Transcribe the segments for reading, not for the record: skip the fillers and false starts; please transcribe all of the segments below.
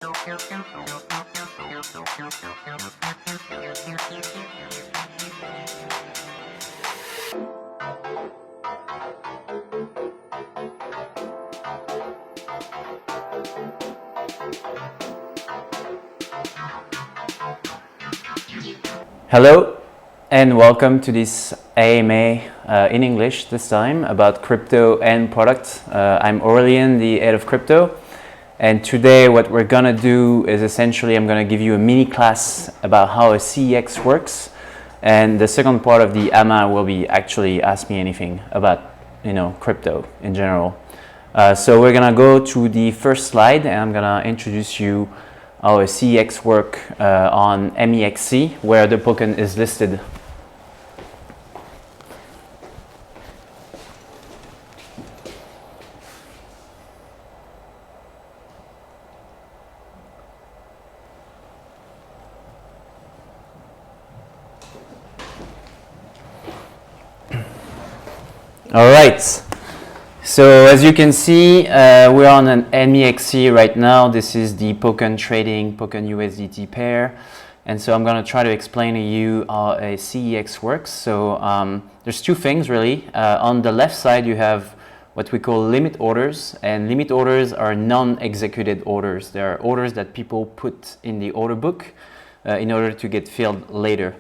Hello and welcome to this A.M.A. In English this time about crypto and products. I'm Aurélien, the head of crypto, and today what we're gonna do is essentially I'm gonna give you a mini class about how a CEX works, and the second part of the A.M.A. will be actually ask me anything about crypto in general. So we're gonna go to the first slide and I'm gonna introduce you our CEX work on MEXC, where the token is listed. All right. So as you can see, we're on an MEXC right now. This is the token trading, token USDT pair. And so I'm going to try to explain to you how a CEX works. So there's two things really. On the left side, you have what we call limit orders. And limit orders are non-executed orders. They are orders that people put in the order book in order to get filled later.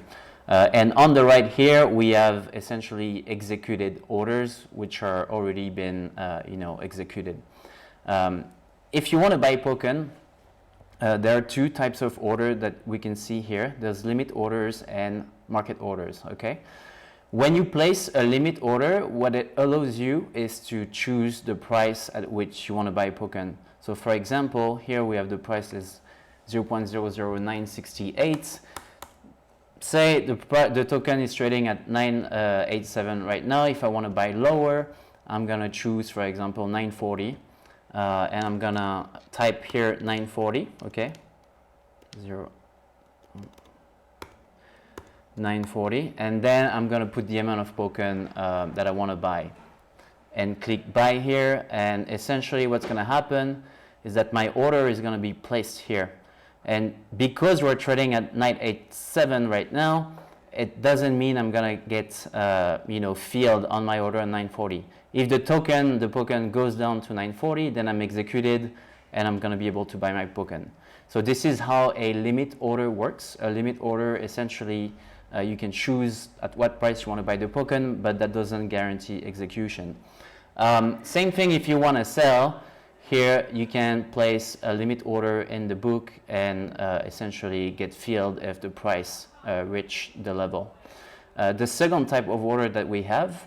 And on the right here, we have essentially executed orders, which are already been, executed. If you want to buy token, there are two types of order that we can see here. There's limit orders and market orders, okay? When you place a limit order, what it allows you is to choose the price at which you want to buy token. So for example, here we have the price is 0.000968. Say the token is trading at 987 right now. If I want to buy lower, I'm going to choose, for example, 940. And I'm going to type here 940, okay? 940. And then I'm going to put the amount of token that I want to buy. And click buy here. And essentially what's going to happen is that my order is going to be placed here. And because we're trading at 987 right now, it doesn't mean I'm gonna get filled on my order at 940. If the token goes down to 940, then I'm executed and I'm gonna be able to buy my token. So this is how a limit order works. A limit order essentially you can choose at what price you want to buy the token, but that doesn't guarantee execution. Same thing if you want to sell. Here you can place a limit order in the book and essentially get filled if the price reach the level. The second type of order that we have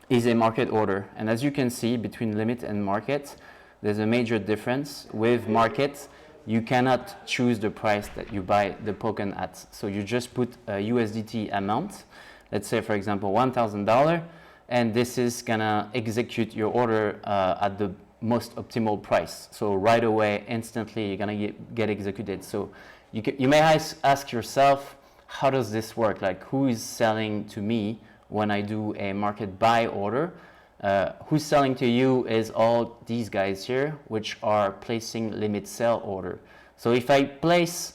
is a market order. And as you can see, between limit and market, there's a major difference. With market, you cannot choose the price that you buy the token at. So you just put a USDT amount, let's say for example $1,000, and this is gonna execute your order at the most optimal price. So right away, instantly, you're gonna get executed. So you may ask yourself, how does this work? Like, who is selling to me when I do a market buy order? Who's selling to you is all these guys here, which are placing limit sell order. So if I place,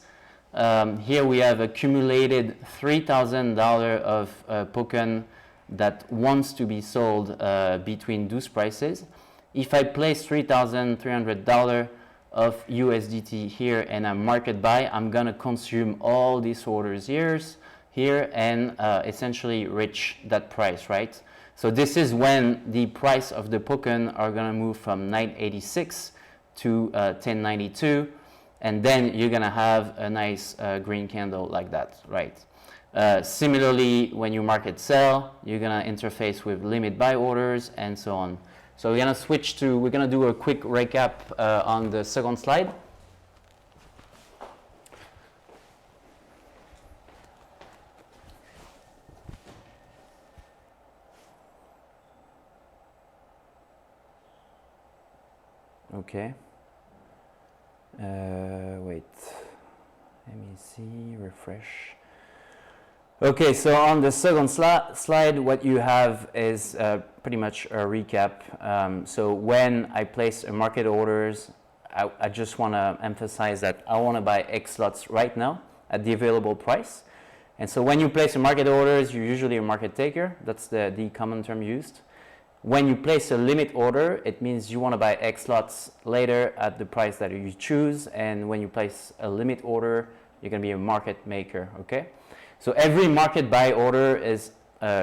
here we have accumulated $3,000 of token that wants to be sold between those prices. If I place $3,300 of USDT here and I market buy, I'm going to consume all these orders here and essentially reach that price, right? So this is when the price of the token are going to move from 986 to 1092, and then you're going to have a nice green candle like that, right? Similarly, when you market sell, you're going to interface with limit buy orders and so on. So we're going to do a quick recap on the second slide. Okay. Wait. Let me see, refresh. Okay, so on the second slide, what you have is pretty much a recap. So when I place a market orders, I just want to emphasize that I want to buy X lots right now at the available price. And so when you place a market orders, you're usually a market taker. That's the common term used. When you place a limit order, it means you want to buy X lots later at the price that you choose. And when you place a limit order, you're going to be a market maker, okay? So every market buy order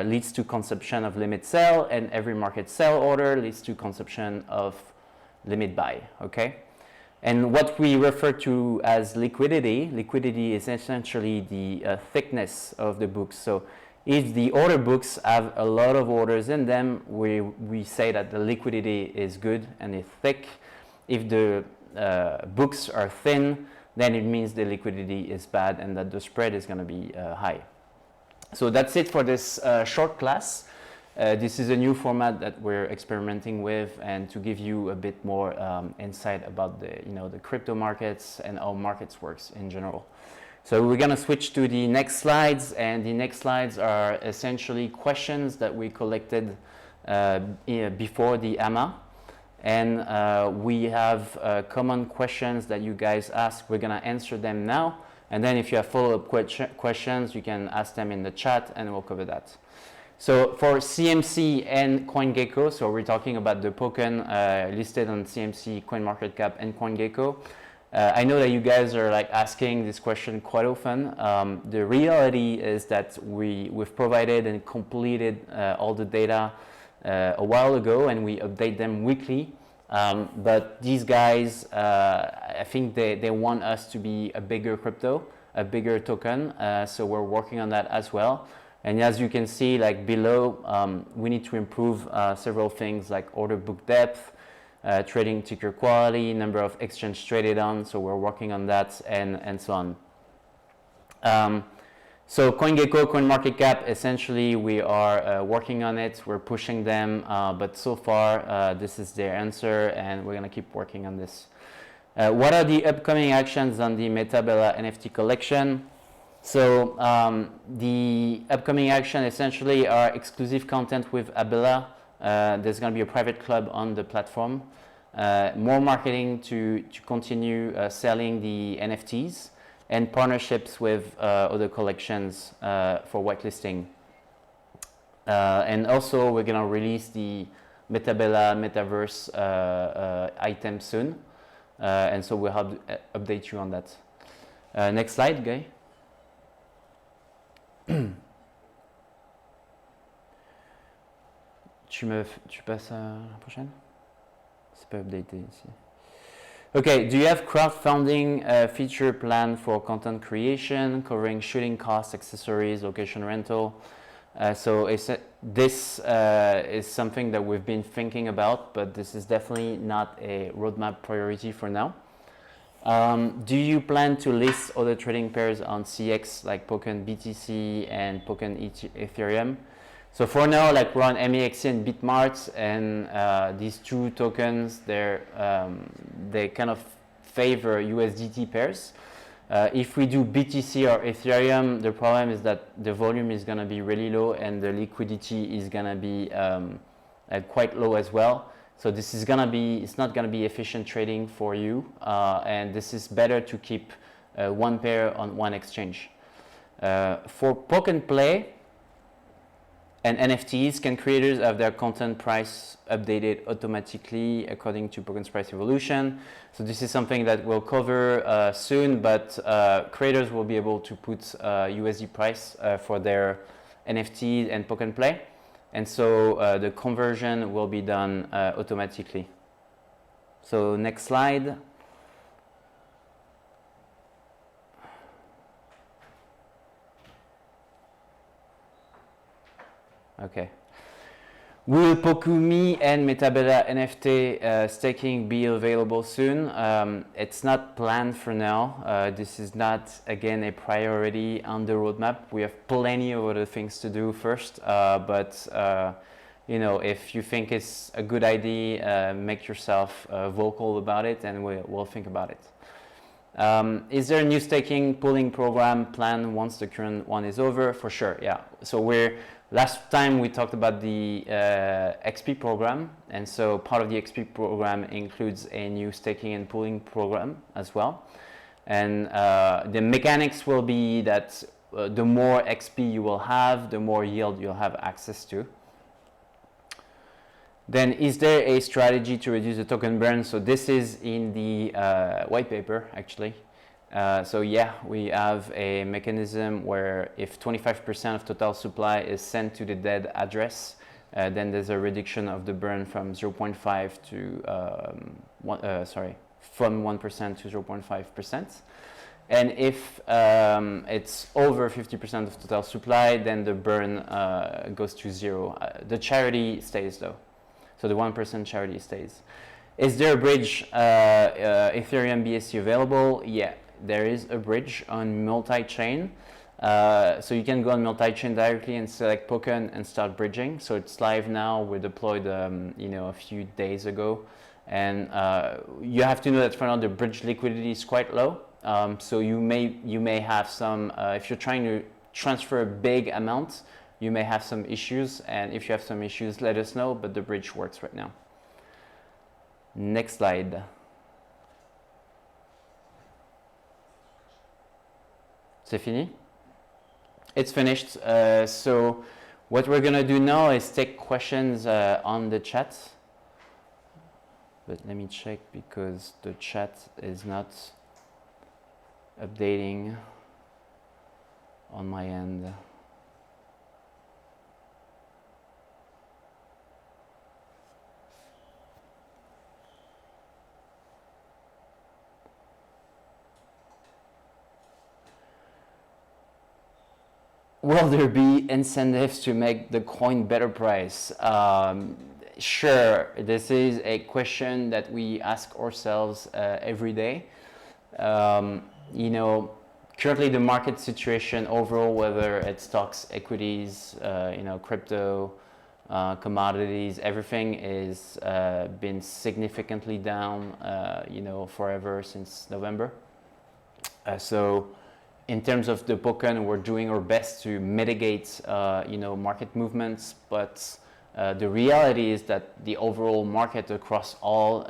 leads to consumption of limit sell, and every market sell order leads to consumption of limit buy, okay? And what we refer to as liquidity is essentially the thickness of the books. So if the order books have a lot of orders in them, we say that the liquidity is good and it's thick. If the books are thin, then it means the liquidity is bad and that the spread is going to be high. So that's it for this short class. This is a new format that we're experimenting with, and to give you a bit more insight about the crypto markets and how markets works in general. So we're going to switch to the next slides, and the next slides are essentially questions that we collected before the A.M.A. And we have common questions that you guys ask. We're going to answer them now, and then if you have follow-up questions, you can ask them in the chat and we'll cover that. So for CMC and CoinGecko, so we're talking about the token listed on CMC, CoinMarketCap, and CoinGecko. I know that you guys are asking this question quite often. The reality is that we've provided and completed all the data a while ago, and we update them weekly. But these guys, I think they want us to be a bigger crypto, a bigger token. So we're working on that as well. And as you can see, below, we need to improve several things like order book depth, trading ticker quality, number of exchange traded on. So we're working on that, and so on. So CoinGecko, CoinMarketCap, essentially we are working on it. We're pushing them, but so far this is their answer, and we're gonna keep working on this. What are the upcoming actions on the MetaBella NFT collection? So the upcoming action essentially are exclusive content with Abella. There's going to be a private club on the platform. More marketing to continue selling the NFTs, and partnerships with other collections for whitelisting. And also we're going to release the MetaBella Metaverse item soon. And so we'll have to update you on that. Next slide, Guy. Tu passes à la prochaine? C'est pas updaté ici. Okay, do you have crowdfunding feature plan for content creation covering shooting costs, accessories, location rental? This is something that we've been thinking about, but this is definitely not a roadmap priority for now. Do you plan to list other trading pairs on CX like Poken BTC and Poken Ethereum? So for now, we're on A.M.A and Bitmart, and these two tokens, they kind of favor USDT pairs. If we do BTC or Ethereum, the problem is that the volume is going to be really low and the liquidity is going to be quite low as well. So this is it's not going to be efficient trading for you, and this is better to keep one pair on one exchange. For Poken Play and NFTs, can creators have their content price updated automatically according to Poken's price evolution? So this is something that we'll cover soon, but creators will be able to put USD price for their NFTs and Poken Play. And so the conversion will be done automatically. So next slide. Okay. Will Pokumi and MetaBella NFT staking be available soon? It's not planned for now. This is not, again, a priority on the roadmap. We have plenty of other things to do first, but if you think it's a good idea, make yourself vocal about it, and we'll think about it. Is there a new staking pooling program planned once the current one is over? For sure, yeah. So Last time we talked about the XP program, and so part of the XP program includes a new staking and pooling program as well. And the mechanics will be that the more XP you will have, the more yield you'll have access to. Then is there a strategy to reduce the token burn? So this is in the white paper actually. So yeah, we have a mechanism where if 25% of total supply is sent to the dead address, then there's a reduction of the burn from 0.5 to from 1% to 0.5%. And if it's over 50% of total supply, then the burn goes to zero. The charity stays though. So the 1% charity stays. Is there a bridge Ethereum BSC available? Yeah, there is a bridge on multi-chain. So you can go on multi-chain directly and select Poken and start bridging. So it's live now. We deployed a few days ago. And you have to know that for now the bridge liquidity is quite low. So you may have some, if you're trying to transfer a big amount, you may have some issues, and if you have some issues, let us know, but the bridge works right now. Next slide. C'est fini? It's finished. So what we're gonna do now is take questions on the chat. But let me check because the chat is not updating on my end. Will there be incentives to make the coin better price? Sure, this is a question that we ask ourselves every day. Currently the market situation overall, whether it's stocks, equities, crypto, commodities, everything is been significantly down, forever since November. So in terms of the Poken, we're doing our best to mitigate, market movements, but the reality is that the overall market across all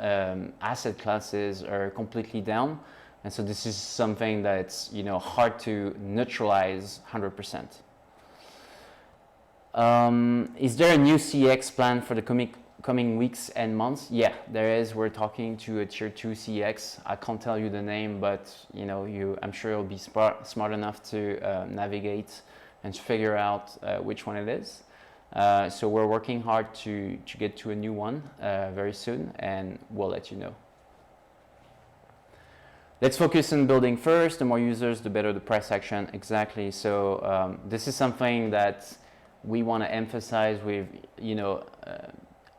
asset classes are completely down. And so this is something that's, hard to neutralize 100%. Is there a new CX plan for the coming weeks and months? Yeah, there is. We're talking to a tier 2 CX. I can't tell you the name, but I'm sure you'll be smart enough to navigate and figure out which one it is. So we're working hard to get to a new one very soon, and we'll let you know. Let's focus on building first. The more users, the better the price action. Exactly. So this is something that we want to emphasize with,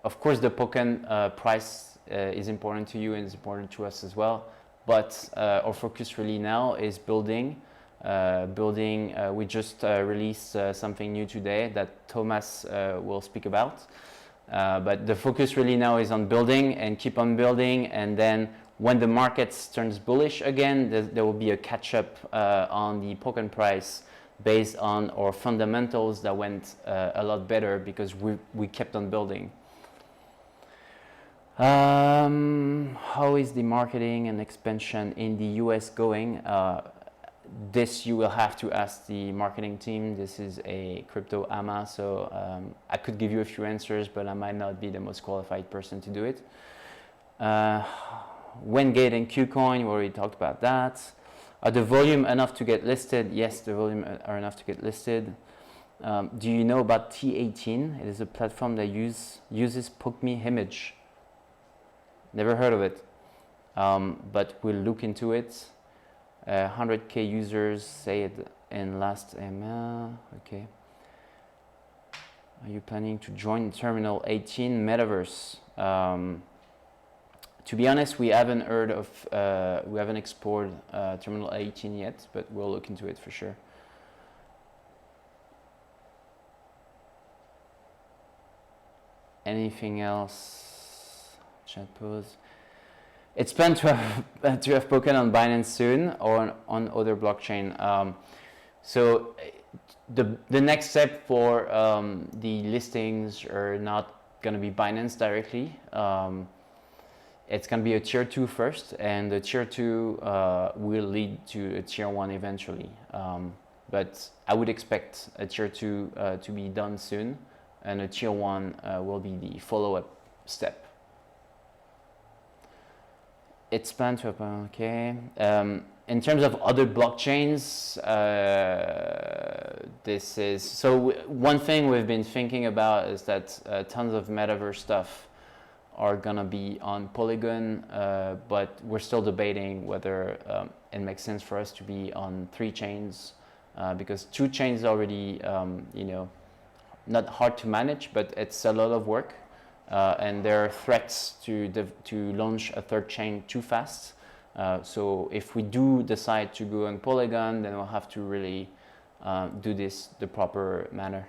of course, the Poken price is important to you and is important to us as well. But our focus really now is building. We just released something new today that Thomas will speak about. But the focus really now is on building and keep on building. And then when the market turns bullish again, there will be a catch-up on the Poken price based on our fundamentals that went a lot better because we kept on building. How is the marketing and expansion in the US going? This you will have to ask the marketing team. This is a crypto A.M.A, so I could give you a few answers, but I might not be the most qualified person to do it. WenGate and KuCoin, we already talked about that. Are the volume enough to get listed? Yes, the volume are enough to get listed. Do you know about T18? It is a platform that uses PokeMe image. Never heard of it, but we'll look into it. 100K users say it in last A.M.A. Okay. Are you planning to join Terminal 18 Metaverse? To be honest, we haven't explored Terminal 18 yet, but we'll look into it for sure. Anything else? Chat pose. It's planned to have Poken on Binance soon or on other blockchain. So The next step for the listings are not going to be Binance directly. It's going to be a tier 2 first, and the tier 2 will lead to a tier 1 eventually. But I would expect a tier 2 to be done soon, and a tier 1 will be the follow-up step. It's planned to happen, okay. In terms of other blockchains, this is, so one thing we've been thinking about is that tons of metaverse stuff are gonna be on Polygon, but we're still debating whether it makes sense for us to be on 3 chains, because 2 chains is already, you know, not hard to manage, but it's a lot of work. And there are threats to launch a 3rd chain too fast. So if we do decide to go on Polygon, then we'll have to really do this the proper manner.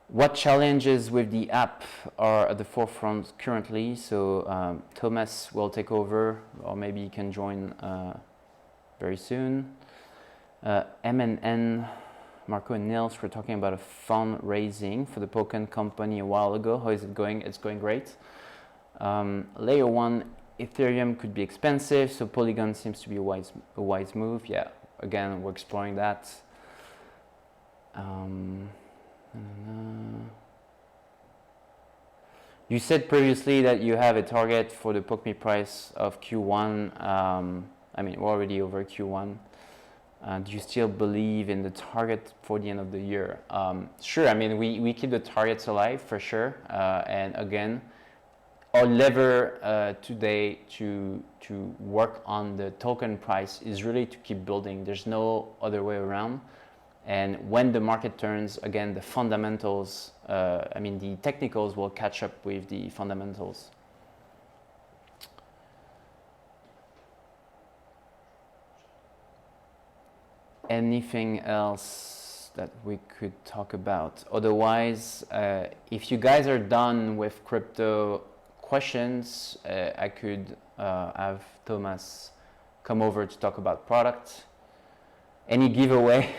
What challenges with the app are at the forefront currently? So Thomas will take over, or maybe he can join very soon. M&N, Marco and Nils were talking about a fundraising for the Pokken company a while ago. How is it going? It's going great. Layer 1 Ethereum could be expensive, so Polygon seems to be a wise move. Yeah, again, we're exploring that. You said previously that you have a target for the POCME price of Q1. I mean, we're already over Q1. Do you still believe in the target for the end of the year? Sure, I mean, we keep the targets alive for sure. And again, our lever today to work on the token price is really to keep building. There's no other way around. And when the market turns, again, the fundamentals, I mean, the technicals will catch up with the fundamentals. Anything else that we could talk about? Otherwise, if you guys are done with crypto questions, I could have Thomas come over to talk about product. Any giveaway?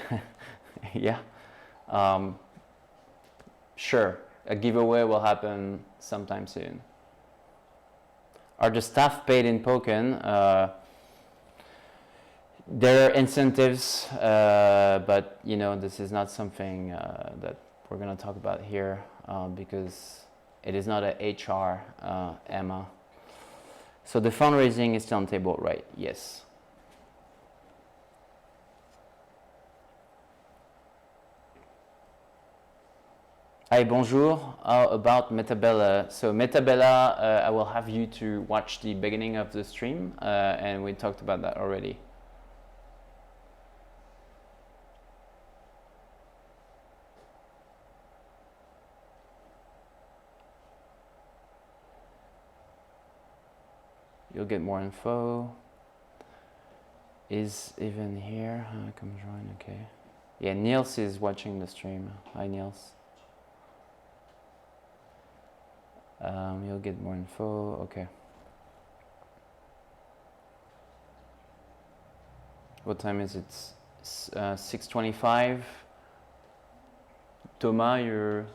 Yeah. Sure, a giveaway will happen sometime soon. Are the staff paid in Pokken? There are incentives, but you know, this is not something that we're going to talk about here because it is not an HR A.M.A. So the fundraising is still on the table, right? Yes. Hi, bonjour. About Metabella. So Metabella, I will have you to watch the beginning of the stream, and we talked about that already. You'll get more info. Is even here? Come join. Okay. Yeah, Niels is watching the stream. Hi, Niels. You'll get more info. Okay. What time is it? 6:25. Thomas, you're.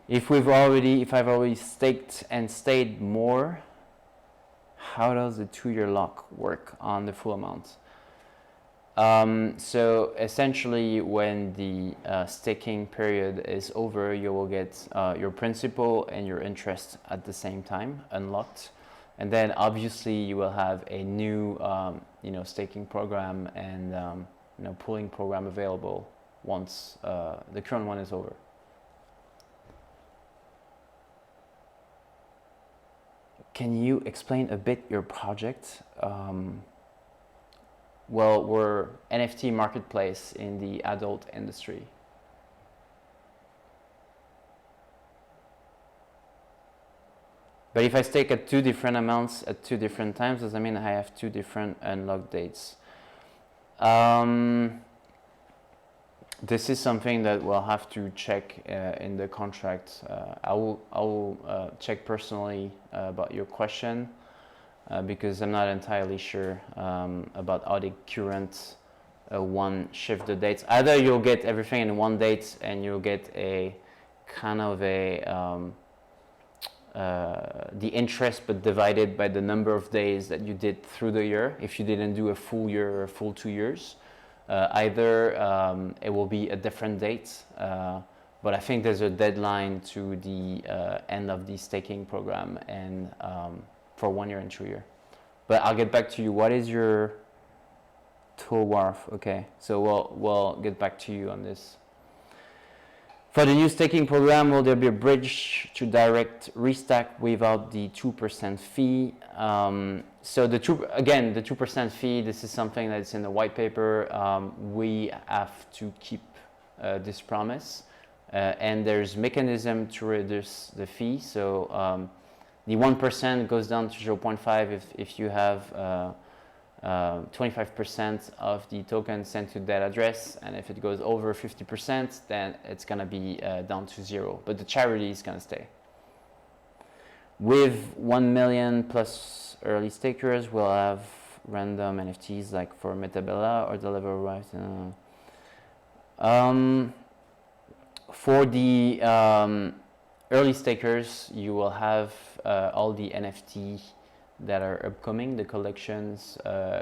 If I've already staked and stayed more, how does the 2-year lock work on the full amount? So essentially, when the staking period is over, you will get your principal and your interest at the same time unlocked, and then obviously you will have a new, staking program and pooling program available once the current one is over. Can you explain a bit your project? Well, we're NFT marketplace in the adult industry. But if I stake at 2 different amounts at 2 different times, does that mean I have 2 different unlock dates? This is something that we'll have to check in the contract. I will check personally about your question. because I'm not entirely sure about how the current one shift the dates. Either you'll get everything in one date and you'll get a kind of a the interest but divided by the number of days that you did through the year if you didn't do a full year or a full 2 years. Either it will be a different date, but I think there's a deadline to the end of the staking program and for 1 year and 2 year. But I'll get back to you. What is your TOWARF? Okay, so we'll get back to you on this. For the new staking program, will there be a bridge to direct restack without the 2% fee? So the 2% fee, this is something that's in the white paper. We have to keep this promise. And there's mechanism to reduce the fee. So the 1% goes down to 0.5 if you have 25% of the token sent to that address, and if it goes over 50%, then it's going to be down to 0, but the charity is going to stay. With 1 million plus early stakers, we'll have random NFTs like for Metabella or deliver rights. For the early stakers, you will have all the NFT that are upcoming, the collections.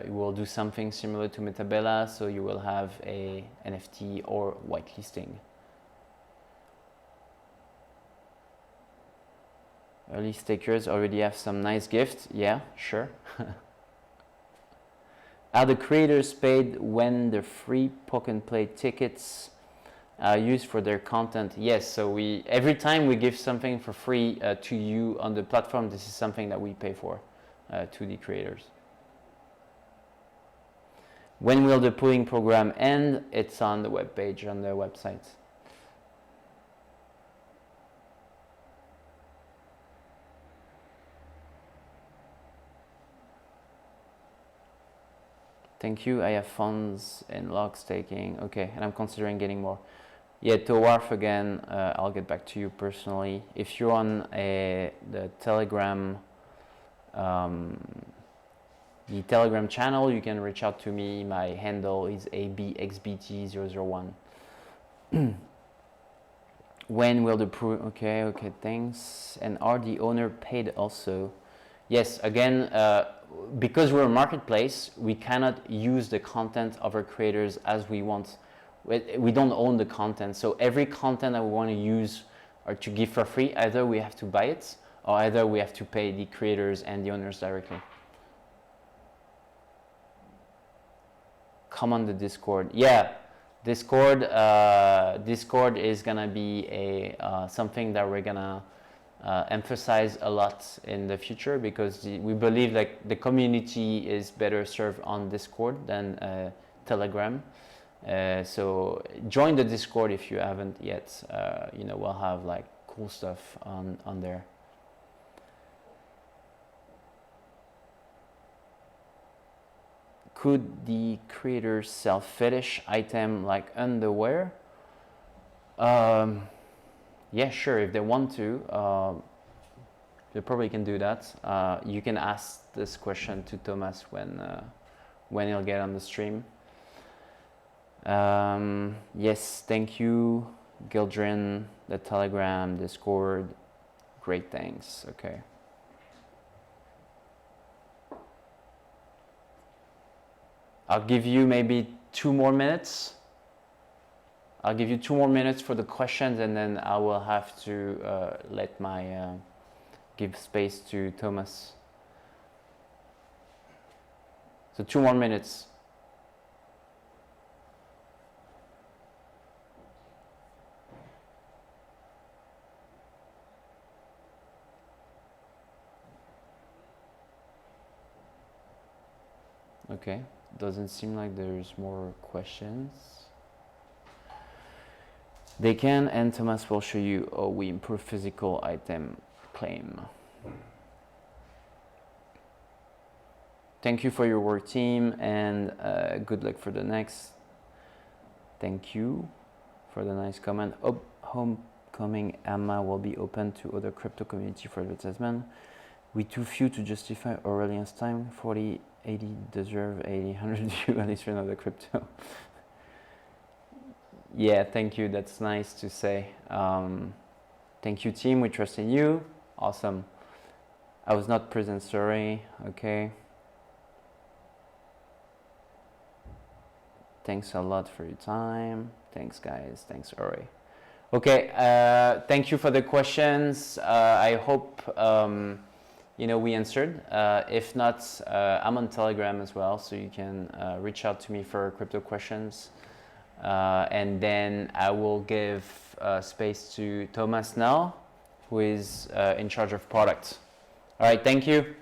You will do something similar to Metabella, so you will have a NFT or whitelisting. Early stakers already have some nice gifts. Yeah, sure. Are the creators paid when the free Poke and Play tickets are used for their content? Yes, so every time we give something for free to you on the platform, this is something that we pay for. To the creators. When will the pooling program end? It's on the webpage, on the website. Thank you. I have funds in log staking. Okay, and I'm considering getting more. Yeah, to WARF again, I'll get back to you personally. If you're on the Telegram channel, you can reach out to me. My handle is ABXBT001. When will the okay, thanks. And are the owner paid also? Yes, again, because we're a marketplace, we cannot use the content of our creators as we want. We don't own the content, so every content that we want to use or to give for free, either we have to buy it, or either we have to pay the creators and the owners directly. Come on the Discord. Yeah, Discord is gonna be something that we're gonna emphasize a lot in the future, because we believe like the community is better served on Discord than Telegram. So join the Discord if you haven't yet. We'll have like cool stuff on there. Could the creators sell fetish item like underwear? Yeah, sure. If they want to, they probably can do that. You can ask this question to Thomas when he'll get on the stream. Yes, thank you, Gildrin, the Telegram, Discord. Great, thanks. Okay. I'll give you maybe 2 more minutes. I'll give you 2 more minutes for the questions, and then I will have to let give space to Thomas. So 2 more minutes. Okay, doesn't seem like there's more questions. They can, and Thomas will show you how we improve physical item claim. Thank you for your work, team, and good luck for the next. Thank you for the nice comment. Homecoming A.M.A will be open to other crypto community for advertisement. We too few to justify Aurelian's time. 40, 80 deserve 80, 100 you at least for another crypto. Yeah, thank you. That's nice to say. Thank you, team. We trust in you. Awesome. I was not present, sorry. Okay. Thanks a lot for your time. Thanks, guys. Thanks, Ori. Okay. Thank you for the questions. I hope we answered. If not, I'm on Telegram as well, so you can reach out to me for crypto questions. And then I will give space to Thomas now, who is in charge of product. All right, thank you.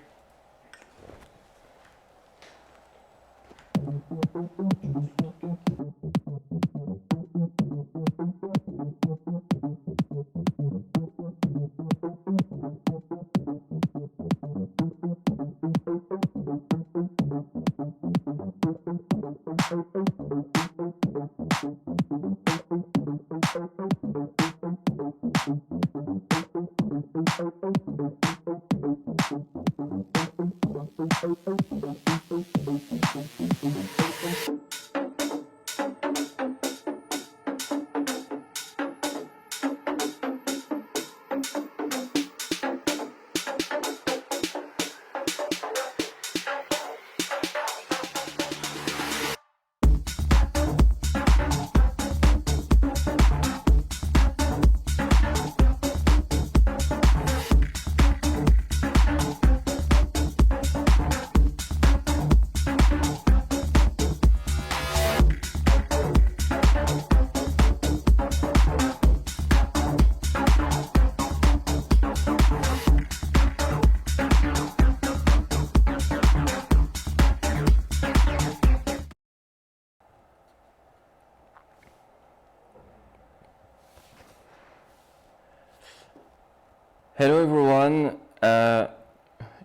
Hello everyone.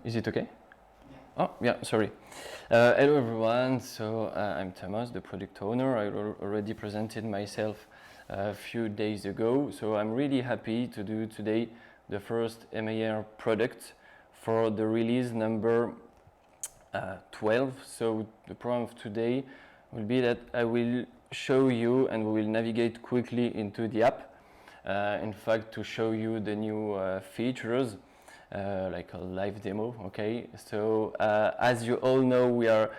Is it okay? Yeah. Oh, yeah, sorry. Hello everyone. So I'm Thomas, the product owner. I already presented myself a few days ago. So I'm really happy to do today the first A.M.A product for the release number 12. So the problem of today will be that I will show you and we will navigate quickly into the app. In fact, to show you the new features, like a live demo, okay? So as you all know, we are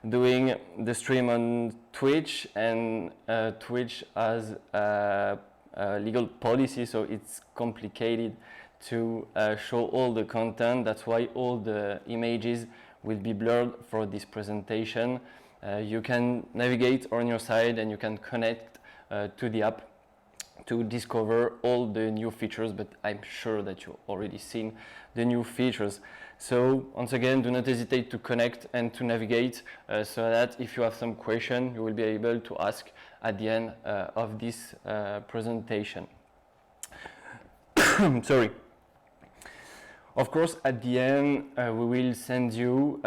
doing the stream on Twitch, and Twitch has a legal policy, so it's complicated to show all the content. That's why all the images will be blurred for this presentation. You can navigate on your side and you can connect to the app to discover all the new features, but I'm sure that you've already seen the new features. So once again, do not hesitate to connect and to navigate so that if you have some question, you will be able to ask at the end of this presentation. Sorry. Of course, at the end, we will send you,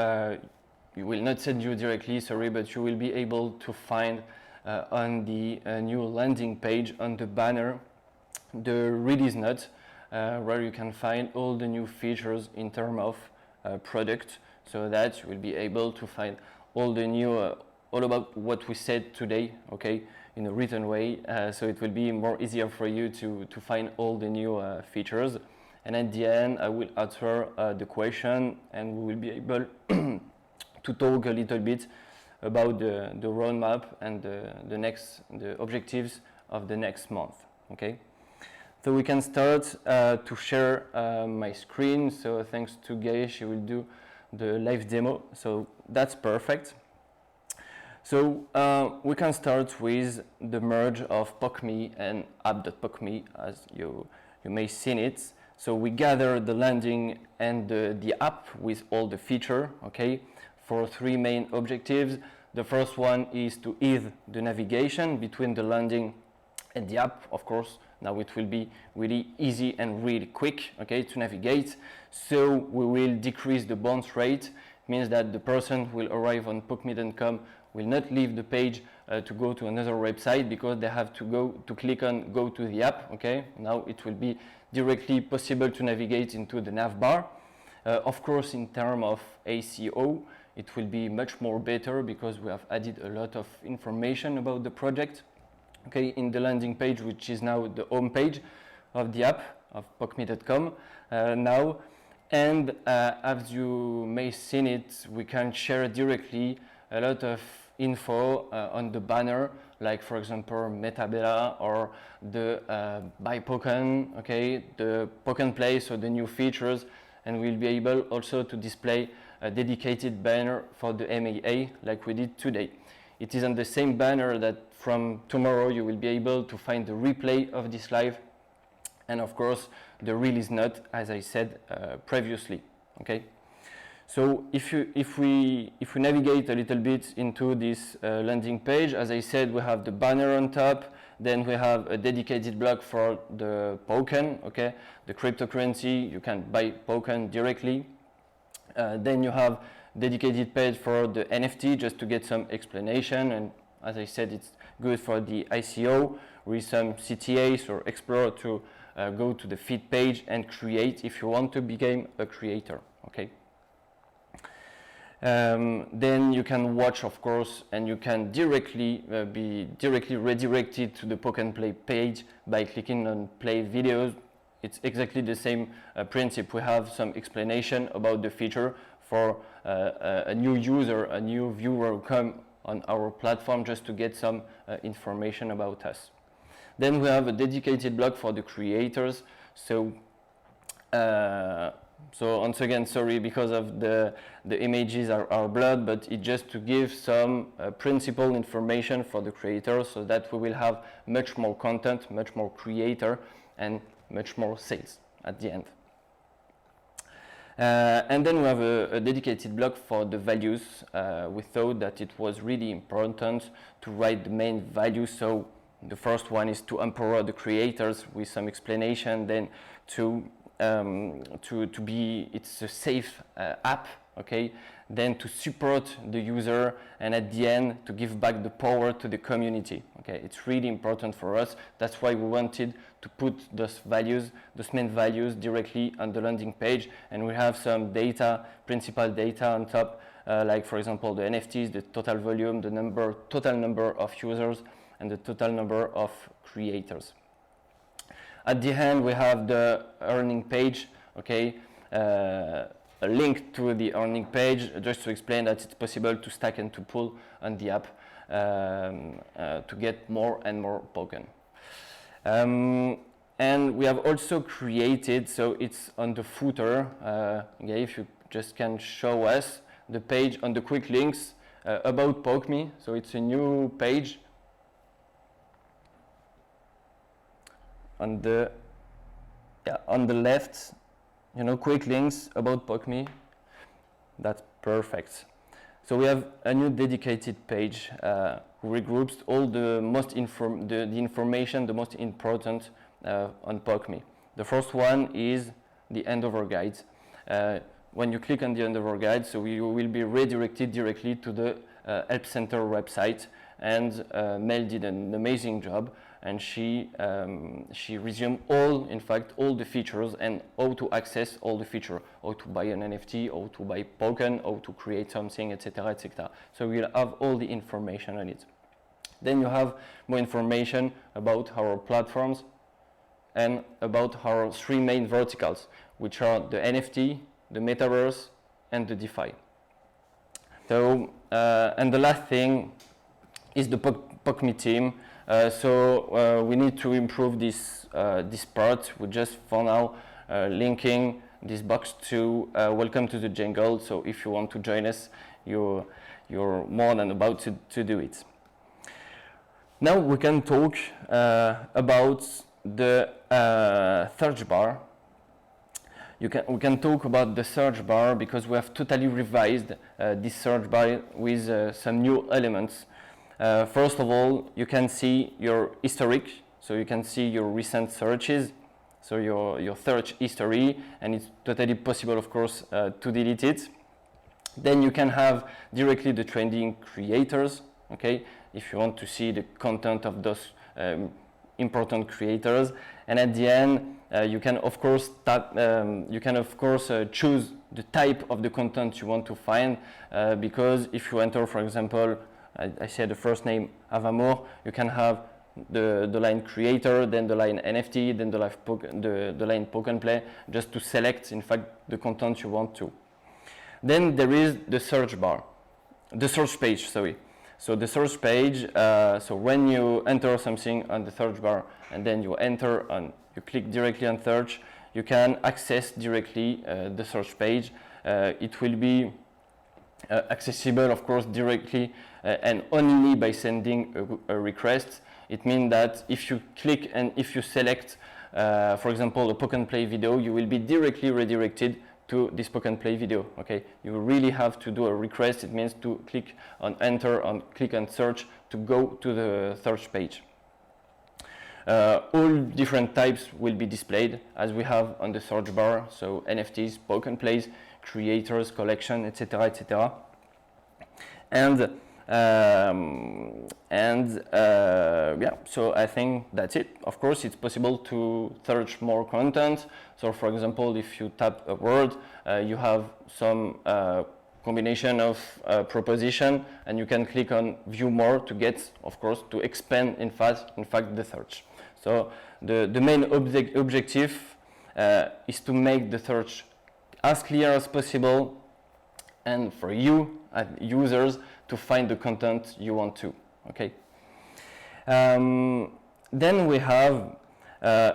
we will not send you directly, sorry, but you will be able to find on the new landing page on the banner the release note where you can find all the new features in terms of product, so that you will be able to find all the new all about what we said today, okay, in a written way, so it will be more easier for you to find all the new features. And at the end I will answer the question, and we will be able to talk a little bit about the roadmap and the objectives of the next month. Okay, so we can start to share my screen. So thanks to Gaye, she will do the live demo. So that's perfect. So we can start with the merge of POC.me and app.poc.me, as you may seen it. So we gather the landing and the app with all the feature, okay, for three main objectives. The first one is to ease the navigation between the landing and the app. Of course, now it will be really easy and really quick, okay, to navigate. So we will decrease the bounce rate. It means that the person who will arrive on POC.me.com will not leave the page to go to another website, because they have to click on go to the app, okay. Now it will be directly possible to navigate into the nav bar. Of course, in terms of ACO, it will be much more better because we have added a lot of information about the project. Okay, in the landing page, which is now the home page of the app of POCME.com now. And as you may have seen it, we can share directly a lot of info on the banner, like for example Metabella or the by Poken, okay, the Poken Play, so the new features, and we'll be able also to display a dedicated banner for the A.M.A. like we did today. It is on the same banner that from tomorrow you will be able to find the replay of this live, and of course the release note, as I said previously. Okay, so if we navigate a little bit into this landing page, as I said, we have the banner on top, then we have a dedicated block for the token, okay, the cryptocurrency. You can buy token directly. Then you have dedicated page for the NFT, just to get some explanation, and as I said, it's good for the ICO with some CTAs or Explorer to go to the feed page and create if you want to become a creator. Okay. Then you can watch, of course, and you can be directly redirected to the Poken Play page by clicking on Play Videos. It's exactly the same principle. We have some explanation about the feature for a new user, a new viewer who come on our platform just to get some information about us. Then we have a dedicated blog for the creators. So once again, sorry because of the images are blurred, but it's just to give some principal information for the creators, so that we will have much more content, much more creator, and much more sales at the end. And then we have a dedicated blog for the values. We thought that it was really important to write the main values. So the first one is to empower the creators with some explanation, then to be, it's a safe app, okay, then to support the user, and at the end to give back the power to the community. Okay, it's really important for us. That's why we wanted to put those values, those main values, directly on the landing page, and we have some data, principal data on top, like for example the NFTs, the total volume, the total number of users, and the total number of creators. At the end, we have the earning page, okay, a link to the earning page, just to explain that it's possible to stack and to pull on the app to get more and more token. And we have also created, so it's on the footer, okay, if you just can show us the page on the quick links about POCME. So it's a new page. On the left, quick links about POCME. That's perfect. So we have a new dedicated page who regroups all the most the information, the most important on POCME. The first one is the handover guide. When you click on the handover guide, so you will be redirected directly to the Help Center website, and Mel did an amazing job, and she resumed all the features and how to access all the features, how to buy an NFT, how to buy token, how to create something, etc., etc. So we'll have all the information on it. Then you have more information about our platforms and about our three main verticals, which are the NFT, the Metaverse, and the DeFi. So, and the last thing is the POCME team. We need to improve this part. We just for now linking this box to welcome to the jungle. So if you want to join us, you're more than about to do it. Now we can talk about the search bar. We can talk about the search bar because we have totally revised this search bar with some new elements. First of all, you can see your historic, so you can see your recent searches, so your search history, and it's totally possible, of course, to delete it. Then you can have directly the trending creators, okay, if you want to see the content of those important creators. And at the end, you can of course choose the type of the content you want to find, because if you enter, for example, I said the first name A.M.A, you can have the line creator, then the line NFT, then the line poke and play, just to select in fact the content you want to. Then there is the search page, sorry. So the search page, so when you enter something on the search bar and then you click directly on search, you can access directly the search page. It will be accessible, of course, directly and only by sending a request. It means that if you click and if you select, for example, a poke and play video, you will be directly redirected to this poke and play video. Okay, you really have to do a request. It means to click on enter, click on search to go to the search page. All different types will be displayed as we have on the search bar. So NFTs, poke and plays, creators, collection, etc., etc. Yeah, so I think that's it. Of course, it's possible to search more content. So for example, if you tap a word, you have some combination of proposition, and you can click on view more to get, of course, to expand in fact the search. So the main objective is to make the search as clear as possible, and for you as users to find the content you want to. Okay. Then we have,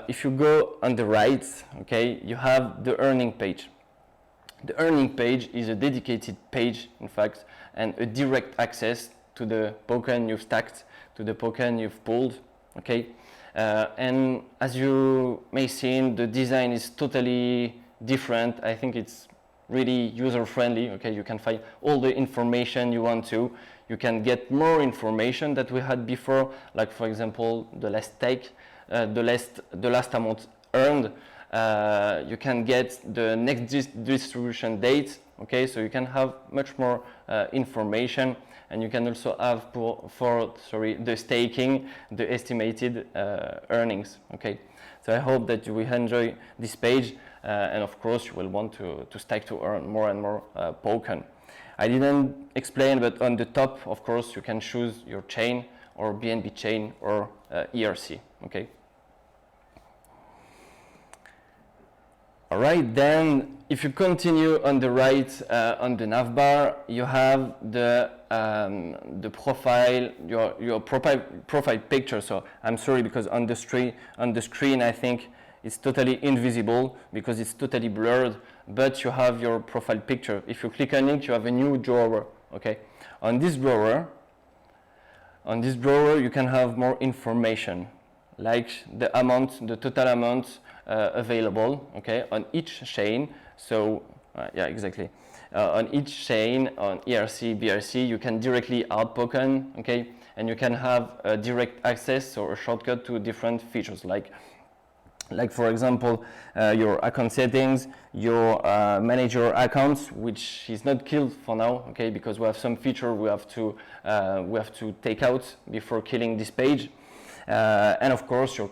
if you go on the right, okay, you have the earning page. The earning page is a dedicated page, in fact, and a direct access to the token you've stacked, to the token you've pulled. Okay. And as you may see, the design is totally different. I think it's really user-friendly. Okay, you can find all the information you want to. You can get more information that we had before, like for example, the last stake, the last amount earned. You can get the next distribution date. Okay, so you can have much more information, and you can also have for the staking, the estimated earnings. Okay, so I hope that you will enjoy this page. And of course you will want to stake to earn more and more token. I didn't explain, but on the top, of course, you can choose your chain or BNB chain or ERC. Okay. All right. Then, if you continue on the right on the navbar, you have the profile, your profile picture. So I'm sorry, because on the screen I think it's totally invisible because it's totally blurred, but you have your profile picture. If you click on it, you have a new drawer. Okay, on this drawer you can have more information, like the total amount available. Okay, on each chain. So yeah, exactly. On each chain, on ERC, BRC, you can directly add token. Okay, and you can have a direct access or a shortcut to different features, like for example, your account settings, your manager accounts, which is not killed for now, okay, because we have some feature we have to take out before killing this page, and of course your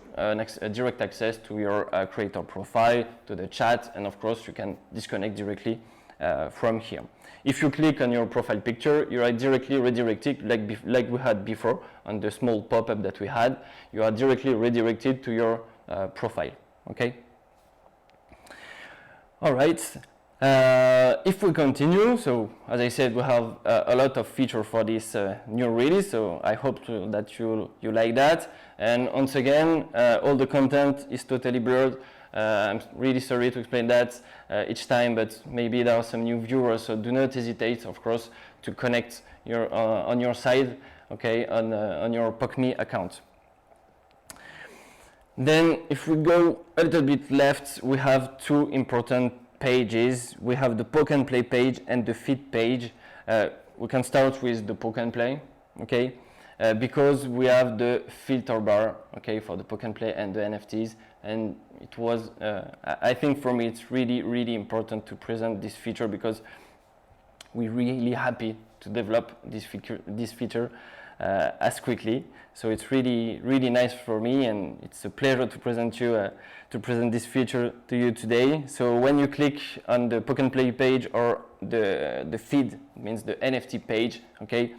direct access to your creator profile, to the chat, and of course you can disconnect directly from here. If you click on your profile picture, you are directly redirected, like we had before on the small pop-up that we had. You are directly redirected to your profile. Okay. All right. If we continue, so as I said, we have a lot of features for this new release. So I hope that you like that. And once again, all the content is totally blurred. I'm really sorry to explain that each time, but maybe there are some new viewers, so do not hesitate, of course, to connect on your side, okay, on your POC.me account. Then if we go a little bit left, we have two important pages. We have the poke and play page and the feed page. We can start with the poke and play, okay, because we have the filter bar, okay, for the poke and play and the NFTs. And it was, I think for me, it's really, really important to present this feature because we're really happy to develop this feature. as quickly. So it's really, really nice for me, and it's a pleasure to present this feature to you today. So when you click on the Poke and Play page or the feed, means the NFT page, okay,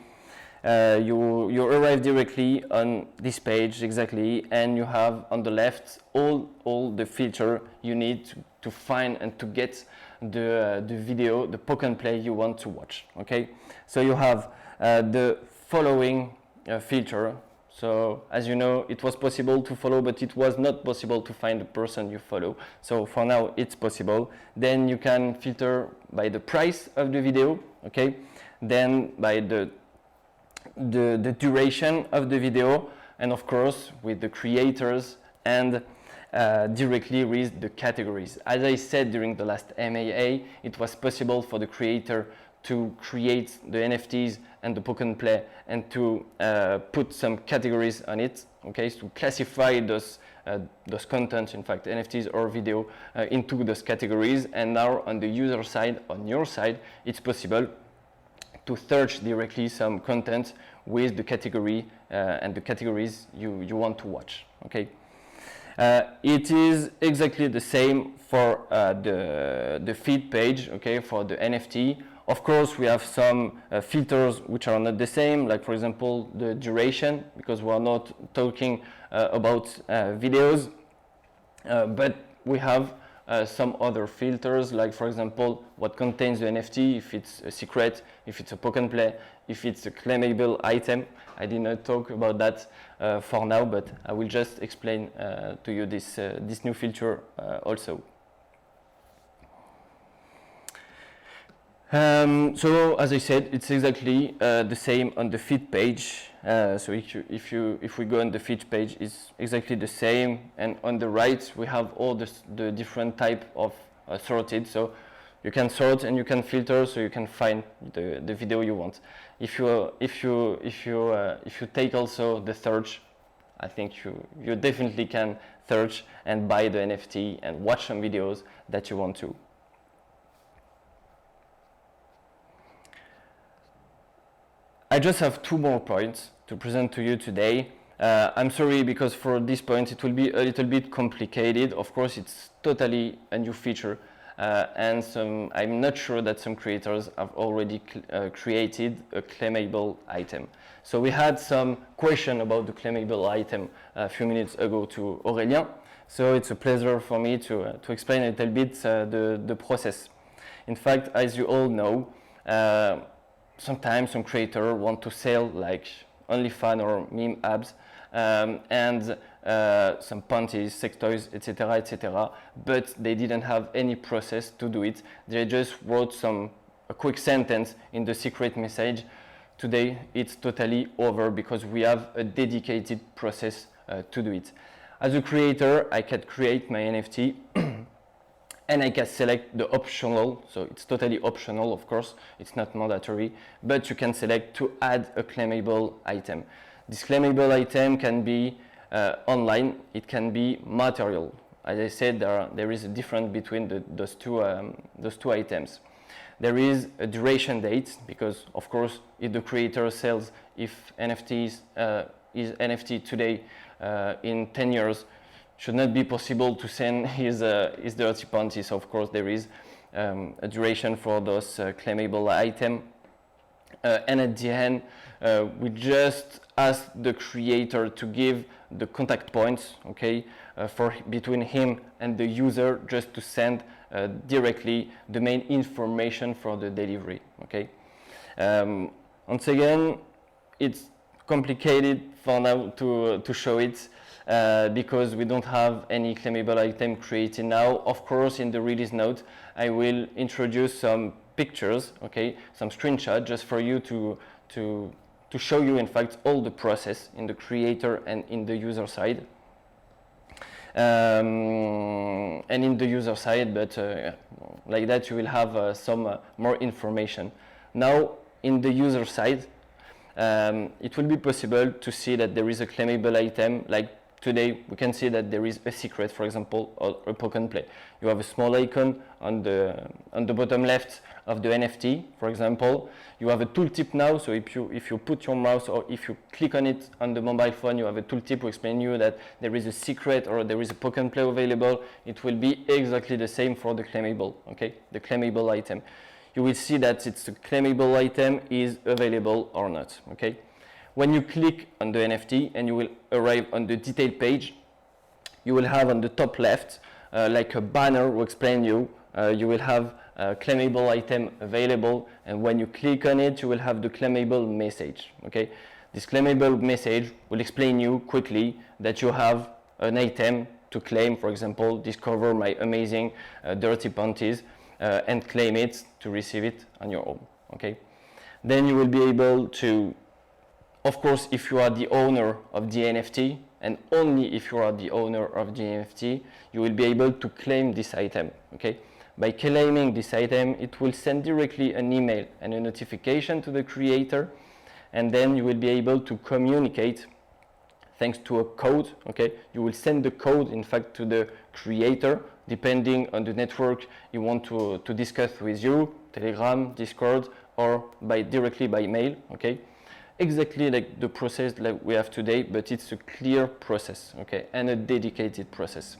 you arrive directly on this page exactly, and you have on the left all the filter you need to find and to get the video, the Poke and Play you want to watch. Okay, so you have the following filter. So as you know, it was possible to follow, but it was not possible to find the person you follow. So for now, it's possible. Then you can filter by the price of the video, okay? Then by the duration of the video, and of course with the creators, and directly with the categories. As I said during the last A.M.A, it was possible for the creator to create the NFTs and the Poke and Play and to put some categories on it, okay, to classify those content, in fact NFTs or video, into those categories. And now on the user side, on your side, it's possible to search directly some content with the category and the categories you want to watch, okay. It is exactly the same for the feed page, okay, for the NFT. Of course, we have some filters which are not the same, like for example the duration, because we are not talking about videos, but we have some other filters, like for example what contains the NFT, if it's a secret, if it's a Poke and Play, if it's a claimable item. I did not talk about that for now, but I will just explain to you this new feature also. So as I said, it's exactly the same on the feed page. So if we go on the feed page, it's exactly the same. And on the right, we have all the different type of sorted. So you can sort and you can filter, so you can find the video you want. If you take also the search, I think you definitely can search and buy the NFT and watch some videos that you want to. I just have 2 more points to present to you today. I'm sorry, because for this point it will be a little bit complicated. Of course, it's totally a new feature, and I'm not sure that some creators have already created a claimable item. So we had some question about the claimable item a few minutes ago to Aurélien. So it's a pleasure for me to explain a little bit the process. In fact, as you all know, sometimes some creators want to sell like OnlyFans or meme apps, and some panties, sex toys, etc., etc., but they didn't have any process to do it. They just wrote a quick sentence in the secret message. Today it's totally over because we have a dedicated process to do it. As a creator, I can create my NFT and I can select the optional, so it's totally optional, of course, it's not mandatory, but you can select to add a claimable item. This claimable item can be online, it can be material. As I said, there is a difference between those two items. There is a duration date, because of course, if the creator sells, if NFTs is NFT today, in 10 years, should not be possible to send his dirty panties. So of course there is a duration for those claimable item. And at the end, we just ask the creator to give the contact points, okay, between him and the user, just to send directly the main information for the delivery, okay. Once again, it's complicated for now to show it, because we don't have any claimable item created now. Of course, in the release note, I will introduce some pictures, okay, some screenshots, just for you to show you, in fact, all the process in the creator and in the user side. And in the user side, but like that you will have some more information. Now, in the user side, it will be possible to see that there is a claimable item, like today we can see that there is a secret, for example, or a poke and play. You have a small icon on the bottom left of the NFT, for example. You have a tooltip now, so if you put your mouse or if you click on it on the mobile phone, you have a tooltip to explain you that there is a secret or there is a poke and play available. It will be exactly the same for the claimable, okay? The claimable item. You will see that it's a claimable item is available or not, okay? When you click on the NFT and you will arrive on the detail page, you will have on the top left like a banner will explain you. You will have a claimable item available, and when you click on it, you will have the claimable message. Okay, this claimable message will explain you quickly that you have an item to claim. For example, discover my amazing dirty panties and claim it to receive it on your own. Okay, then you will be able to, of course, if you are the owner of the NFT, and only if you are the owner of the NFT, you will be able to claim this item, okay? By claiming this item, it will send directly an email and a notification to the creator, and then you will be able to communicate thanks to a code, okay? You will send the code, in fact, to the creator, depending on the network you want to discuss with you, Telegram, Discord, or directly by mail, okay? Exactly like the process that we have today, but it's a clear process, okay, and a dedicated process.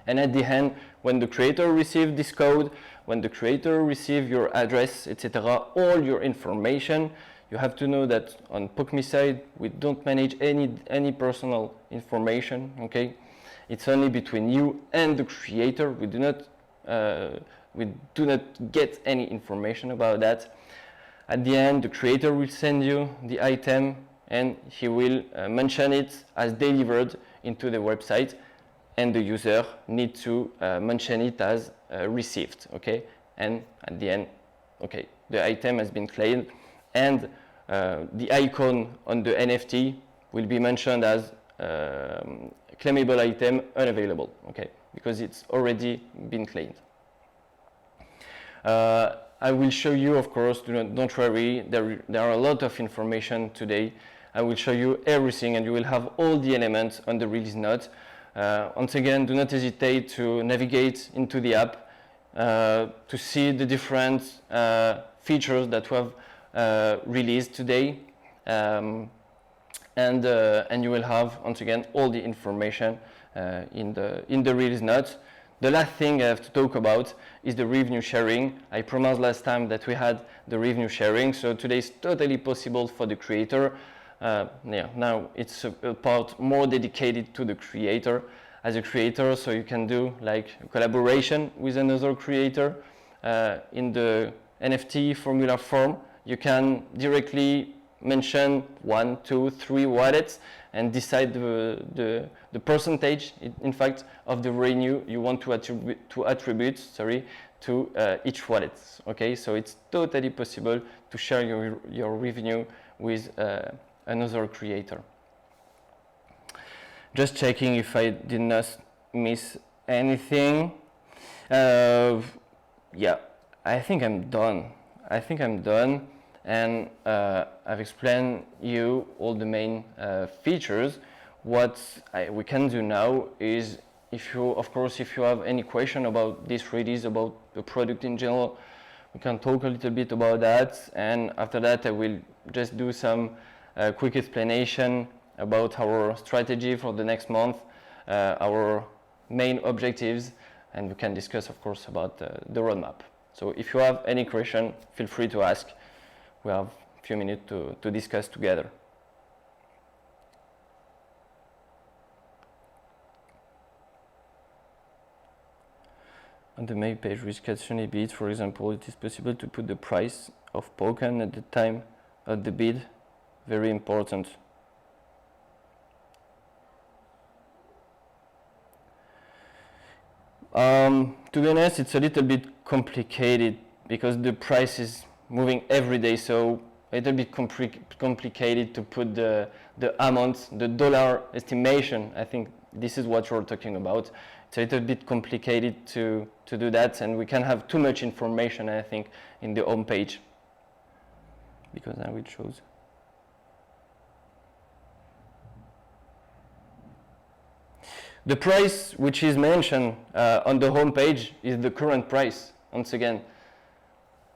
And at the end, when the creator receives this code, when the creator receives your address, etc., all your information, you have to know that on POC.ME side, we don't manage any personal information, okay? It's only between you and the creator. We do not get any information about that. At the end, the creator will send you the item and he will mention it as delivered into the website, and the user needs to mention it as received, okay? And at the end, okay, the item has been claimed, and the icon on the NFT will be mentioned as claimable item unavailable, okay? Because it's already been claimed. I will show you, of course, don't worry, there are a lot of information today. I will show you everything and you will have all the elements on the release note. Once again, do not hesitate to navigate into the app to see the different features that we have released today. And you will have, once again, all the information in the release notes. The last thing I have to talk about is the revenue sharing. I promised last time that we had the revenue sharing, so today is totally possible for the creator. Now it's a part more dedicated to the creator as a creator, so you can do like a collaboration with another creator in the NFT formula form. You can directly mention 1, 2, 3 wallets and decide the percentage, in fact, of the revenue you want to attribute to each wallet. Okay, so it's totally possible to share your revenue with another creator. Just checking if I did not miss anything. Yeah, I think I'm done. And I've explained you all the main features. What we can do now is, if you have any question about this release, about the product in general, we can talk a little bit about that. And after that, I will just do some quick explanation about our strategy for the next month, our main objectives, and we can discuss, of course, about the roadmap. So if you have any question, feel free to ask. We have a few minutes to discuss together. On the main page, restriction bid, for example, it is possible to put the price of token at the time of the bid. Very important. To be honest, it's a little bit complicated because the price is moving every day, so a little bit complicated to put the amount, the dollar estimation. I think this is what you're talking about. It's a little bit complicated to do that, and we can have too much information, I think, in the home page, because now it shows. The price which is mentioned on the home page is the current price, once again.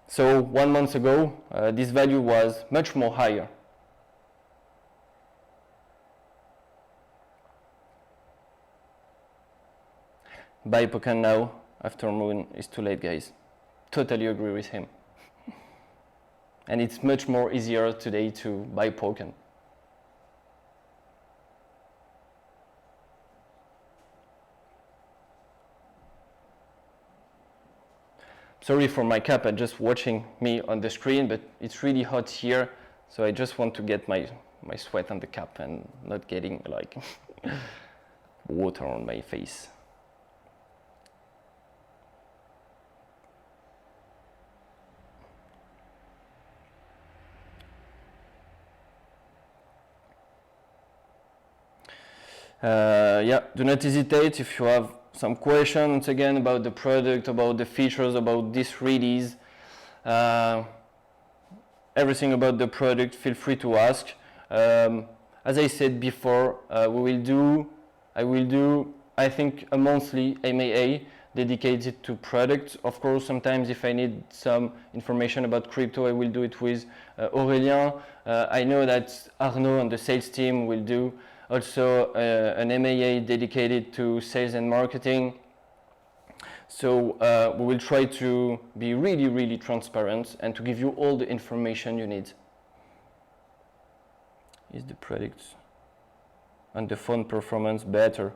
So 1 month ago, this value was much more higher. Buy Pokken now, after Moon is too late, guys. Totally agree with him. And it's much more easier today to buy Pokken. Sorry for my cap, I'm just watching me on the screen, but it's really hot here, so I just want to get my sweat on the cap and not getting like water on my face. Yeah, do not hesitate if you have some questions again about the product, about the features, about this release, everything about the product, feel free to ask. As I said before, I will do, I think, a monthly A.M.A. dedicated to products. Of course, sometimes if I need some information about crypto, I will do it with Aurélien. I know that Arnaud and the sales team will do also an A.M.A. dedicated to sales and marketing. So we will try to be really, really transparent and to give you all the information you need. Is the product and the phone performance better?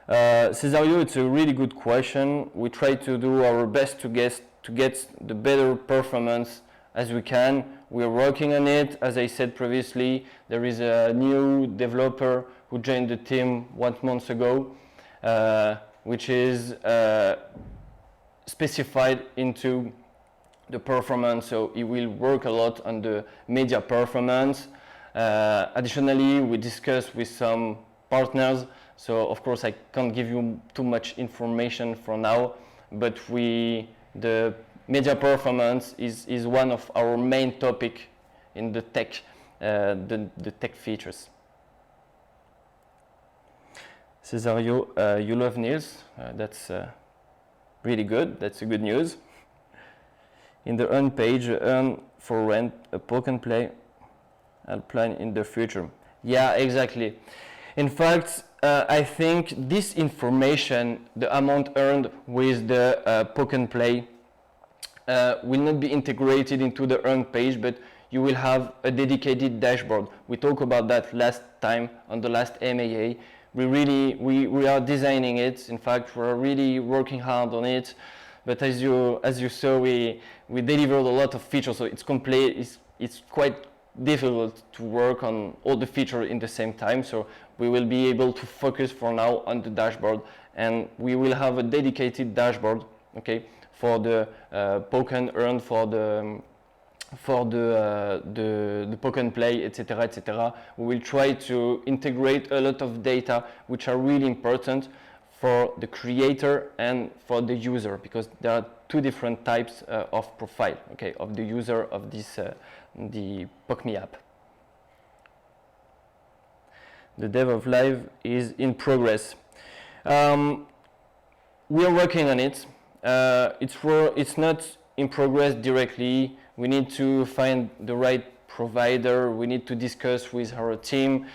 Cesario, it's a really good question. We try to do our best to get the better performance as we can. We're working on it. As I said previously, there is a new developer who joined the team 1 month ago, which is specified into the performance, so he will work a lot on the media performance. Additionally, we discussed with some partners, so of course I can't give you too much information for now, but the media performance is one of our main topic in the tech, the tech features. Cesario, you love Niels, that's really good, that's a good news. In the earn page, earn for rent, a Pokken play, I'll plan in the future. Yeah, exactly. In fact, I think this information, the amount earned with the Pokken play, will not be integrated into the earn page, but you will have a dedicated dashboard. We talked about that last time on the last A.M.A. We are designing it. In fact, we're really working hard on it. But as you saw, we delivered a lot of features, so it's quite difficult to work on all the features in the same time. So we will be able to focus for now on the dashboard, and we will have a dedicated dashboard, okay, for the Pokken earned, for the Pokken play, etc., etc. We will try to integrate a lot of data which are really important for the creator and for the user, because there are two different types of profile, okay, of the user of this the A.M.A. app. The dev of live is in progress. We are working on it. It's not in progress directly. We need to find the right provider. We need to discuss with our team.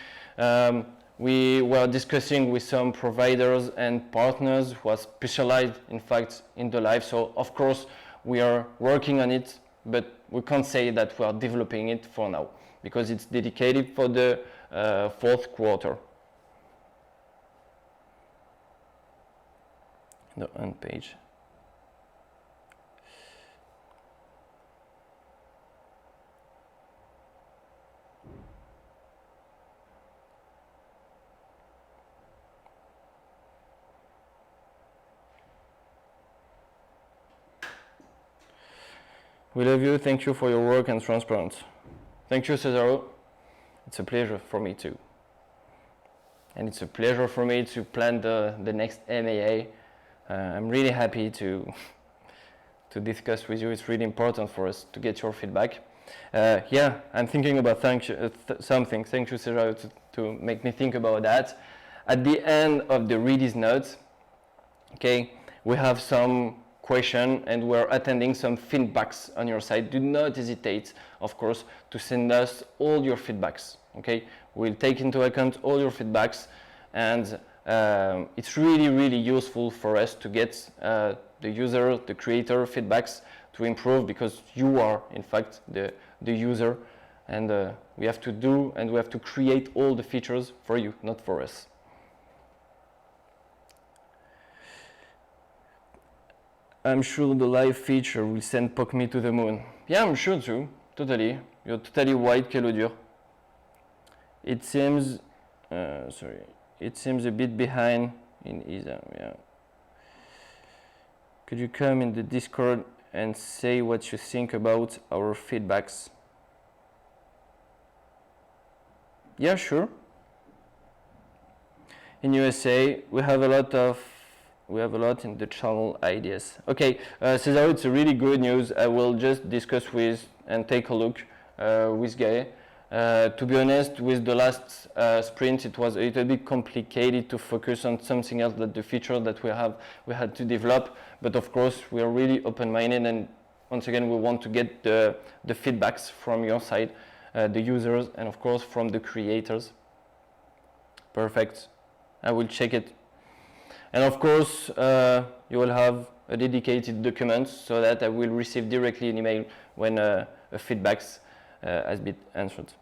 We were discussing with some providers and partners who are specialized, in fact, in the live. So, of course, we are working on it, but we can't say that we are developing it for now because it's dedicated for the fourth quarter. The end page. We love you. Thank you for your work and transparency. Thank you, Cesaro. It's a pleasure for me too. And it's a pleasure for me to plan the next A.M.A. I'm really happy to discuss with you. It's really important for us to get your feedback. Yeah, I'm thinking about something. Thank you, Cesaro, to make me think about that. At the end of the release notes, okay, we have some question and we're attending some feedbacks on your site. Do not hesitate, of course, to send us all your feedbacks. Okay, we'll take into account all your feedbacks, and it's really useful for us to get the user, the creator feedbacks to improve, because you are in fact the user, and we have to do and we have to create all the features for you, not for us. I'm sure the live feature will send POC.ME to the moon. Yeah, I'm sure too. Totally. You're totally right, Kelodur. It seems, it seems a bit behind in ESA. Yeah. Could you come in the Discord and say what you think about our feedbacks? Yeah, sure. In USA, we have a lot in the channel ideas. Okay, Cesar, it's a really good news. I will just discuss with and take a look with Guy. To be honest, with the last sprint, it was a little bit complicated to focus on something else than the feature that we had to develop. But of course, we are really open-minded, and once again, we want to get the feedbacks from your side, the users, and of course from the creators. Perfect. I will check it. And of course, you will have a dedicated document so that I will receive directly an email when a feedbacks has been answered.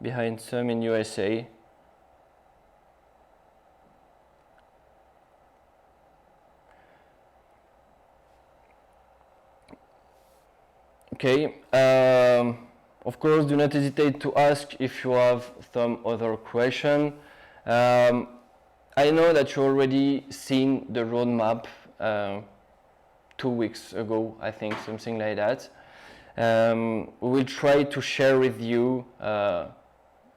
Behind some in USA. Okay. Of course, do not hesitate to ask if you have some other question. I know that you already seen the roadmap 2 weeks ago, I think, something like that. We will try to share with you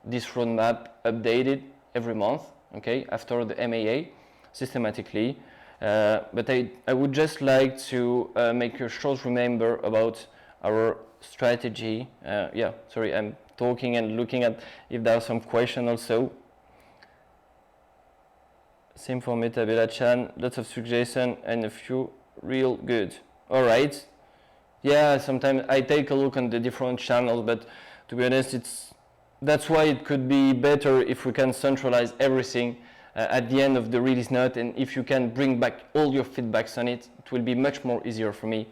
this roadmap updated every month, okay, after the A.M.A. systematically. But I would just like to make a short reminder about our strategy. Yeah, sorry, I'm talking and looking at if there are some questions also. Same for Metabella Chan, lots of suggestions and a few real good. All right. Yeah, sometimes I take a look on the different channels, but to be honest, that's why it could be better if we can centralize everything at the end of the release note, and if you can bring back all your feedbacks on it, it will be much more easier for me.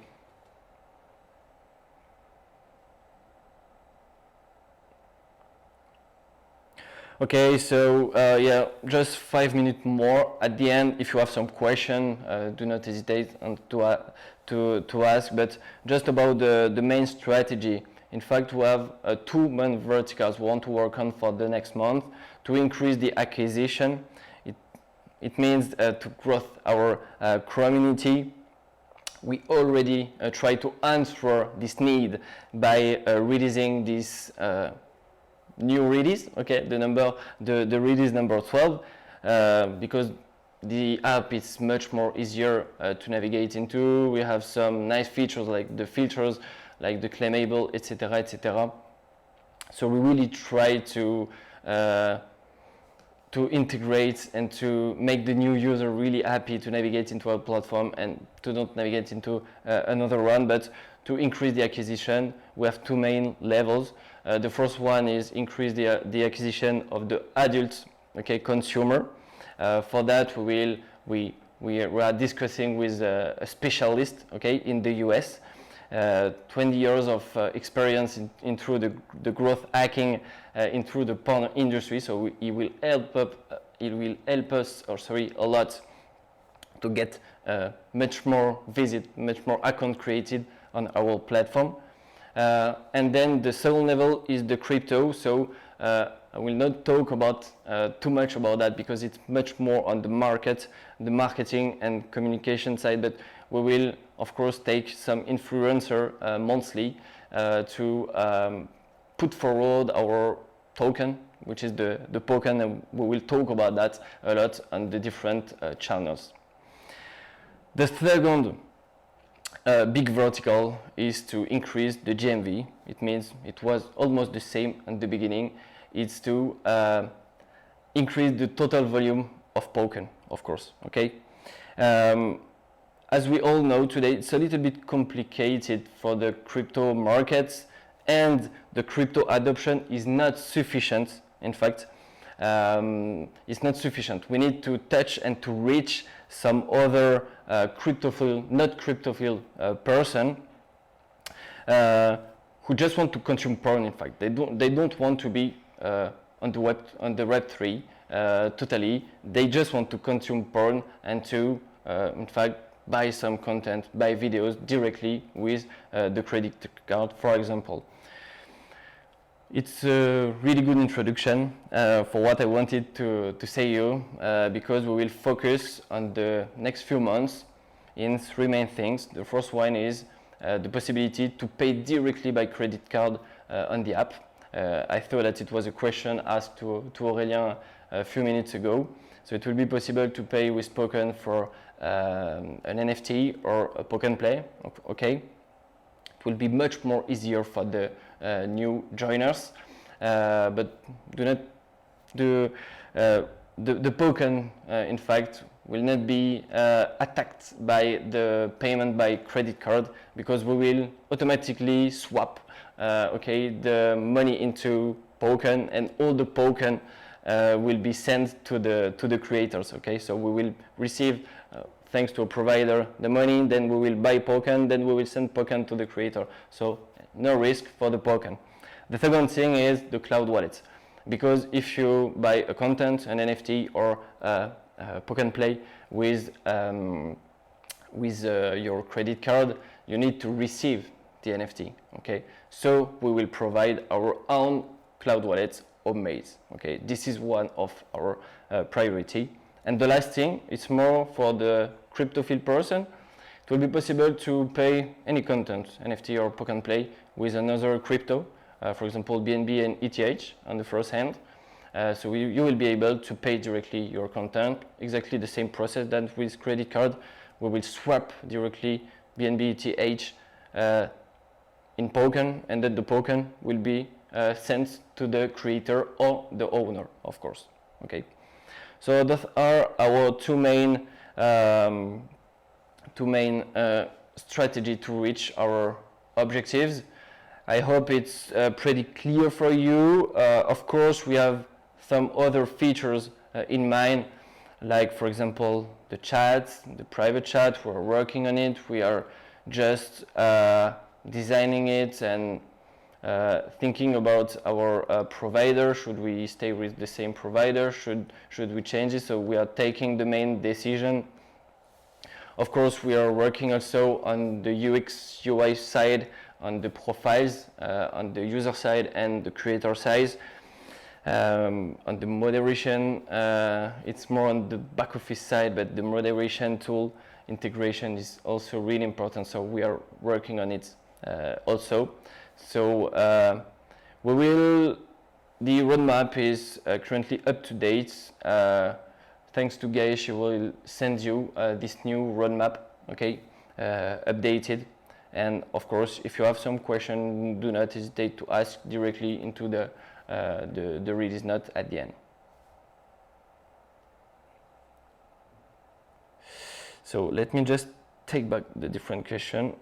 Okay, so yeah, just 5 minutes more at the end. If you have some question, do not hesitate to ask. But just about the main strategy. In fact, we have 2 main verticals we want to work on for the next month to increase the acquisition. It means to grow our community. We already try to answer this need by releasing this new release, okay, the release number 12, because the app is much more easier to navigate into. We have some nice features like the filters, like the claimable, etc., etc. So we really try to integrate and to make the new user really happy to navigate into our platform and to not navigate into another one, but to increase the acquisition. We have 2 main levels. The first one is increase the acquisition of the adult, okay, consumer. For that, we are discussing with a specialist, okay, in the US. 20 years of experience in through the growth hacking in through the porn industry. So it will help us a lot to get much more much more account created on our platform. And then the second level is the crypto. So I will not talk about too much about that because it's much more on the marketing and communication side. But we will, of course, take some influencer monthly to put forward our token, which is the token, and we will talk about that a lot on the different channels. The second big vertical is to increase the GMV. It means it was almost the same at the beginning. It's to increase the total volume of token, of course, okay? As we all know today, it's a little bit complicated for the crypto markets, and the crypto adoption is not sufficient. In fact, it's not sufficient. We need to touch and to reach some other not cryptophile person who just want to consume porn. In fact, they don't want to be on the Web3 totally. They just want to consume porn and to in fact buy some content, buy videos directly with the credit card, for example. It's a really good introduction for what I wanted to say you, because we will focus on the next few months in three main things. The first one is the possibility to pay directly by credit card on the app. I thought that it was a question asked to Aurélien a few minutes ago. So it will be possible to pay with token for an NFT or a token play, okay? It will be much more easier for the new joiners, but the token in fact will not be attacked by the payment by credit card, because we will automatically swap okay, the money into token, and all the token will be sent to the creators. Okay, so we will receive thanks to a provider the money, then we will buy token, then we will send token to the creator. So no risk for the token. The second thing is the cloud wallets, because if you buy a content, an NFT or a token play with your credit card, you need to receive the NFT. Okay, so we will provide our own cloud wallets, A.M.A. Okay, this is one of our priority. And the last thing, it's more for the cryptophile person. It will be possible to pay any content, NFT or token play, with another crypto, for example BNB and ETH on the first hand. So you will be able to pay directly your content, exactly the same process that with credit card. We will swap directly BNB, ETH in token, and then the token will be sent to the creator or the owner, of course. Okay. So those are our two main strategy to reach our objectives. I hope it's pretty clear for you. Of course, we have some other features in mind, like for example the chat, the private chat. We're working on it. We are just designing it and thinking about our provider. Should we stay with the same provider? Should we change it? So we are taking the main decision. Of course, we are working also on the UX UI side, on the profiles, on the user side and the creator side. On the moderation, it's more on the back office side, but the moderation tool integration is also really important. So we are working on it also. So the roadmap is currently up to date. Thanks to Gaye, she will send you this new roadmap, okay, updated. And of course, if you have some question, do not hesitate to ask directly into the release note at the end. So let me just take back the different question.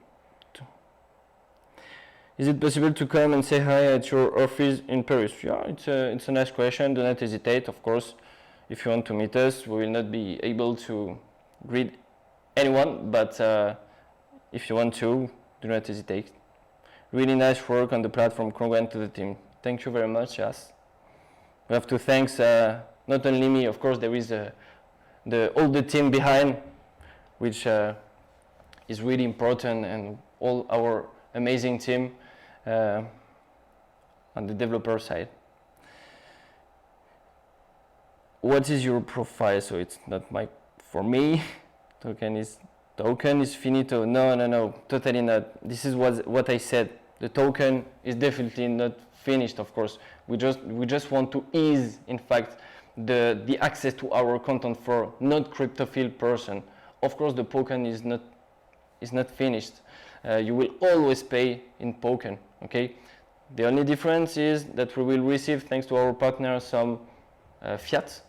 Is it possible to come and say hi at your office in Paris? Yeah, it's a nice question. Do not hesitate, of course. If you want to meet us, we will not be able to greet anyone, but if you want to, do not hesitate. Really nice work on the platform. Congrats to the team. Thank you very much, yes. We have to thank not only me, of course, there is all the team behind, which is really important, and all our amazing team on the developer side. What is your profile? So it's not for me. Token is finito. No, totally not. This is what I said. The token is definitely not finished. Of course, we just want to ease, in fact, the access to our content for not cryptophile person. Of course, the token is not finished. You will always pay in token. Okay. The only difference is that we will receive, thanks to our partner, some fiat,